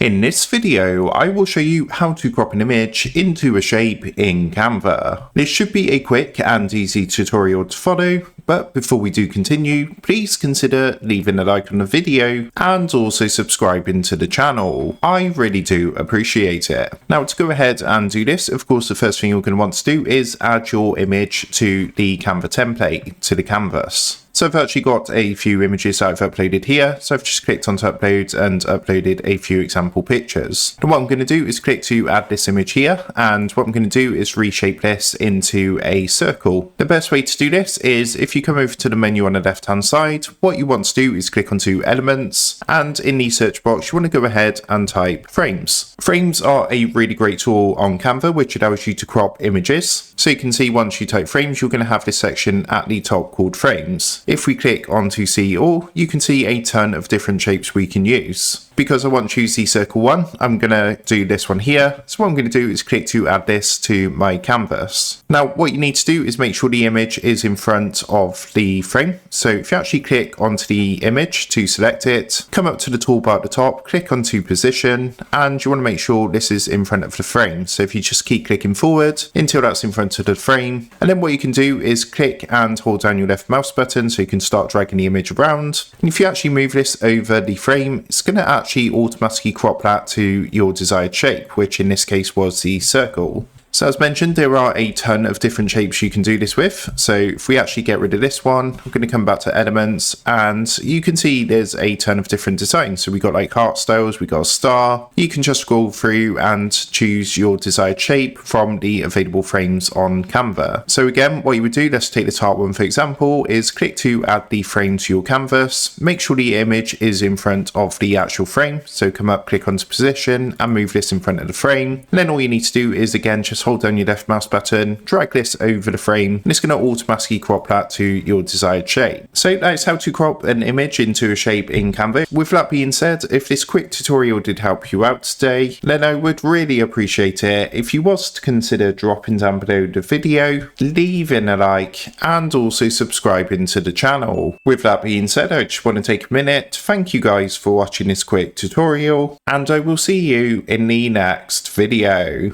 In this video, I will show you how to crop an image into a shape in Canva. This should be a quick and easy tutorial to follow, but before we do continue, please consider leaving a like on the video and also subscribing to the channel. I really do appreciate it. Now, to go ahead and do this, of course, the first thing you're going to want to do is add your image to the Canva template, to the canvas. So I've actually got a few images that I've uploaded here. So I've just clicked onto upload and uploaded a few example pictures. And what I'm going to do is click to add this image here. And what I'm going to do is reshape this into a circle. The best way to do this is if you come over to the menu on the left hand side, what you want to do is click onto elements. And in the search box, you want to go ahead and type frames. Frames are a really great tool on Canva, which allows you to crop images. So you can see once you type frames, you're going to have this section at the top called frames. If we click on to see all, you can see a ton of different shapes we can use. Because I want to use the circle one, I'm going to do this one here. So what I'm going to do is click to add this to my canvas. Now, what you need to do is make sure the image is in front of the frame. So if you actually click onto the image to select it, come up to the toolbar at the top, click onto position, and you want to make sure this is in front of the frame. So if you just keep clicking forward until that's in front of the frame, and then what you can do is click and hold down your left mouse button so you can start dragging the image around. And if you actually move this over the frame, it's going to actually automatically crop that to your desired shape, which in this case was the circle. So as mentioned, there are a ton of different shapes you can do this with. So if we actually get rid of this one, I'm going to come back to elements and you can see there's a ton of different designs. So we got like heart styles, we got a star. You can just scroll through and choose your desired shape from the available frames on Canva. So again, what you would do, let's take this heart one for example, is click to add the frame to your canvas. Make sure the image is in front of the actual frame. So come up, click onto position and move this in front of the frame. And then all you need to do is again, just hold down your left mouse button, drag this over the frame, and it's going to automatically crop that to your desired shape. So that's how to crop an image into a shape in Canva. With that being said, if this quick tutorial did help you out today, then I would really appreciate it if you was to consider dropping down below the video, leaving a like, and also subscribing to the channel. With that being said, I just want to take a minute to thank you guys for watching this quick tutorial, and I will see you in the next video.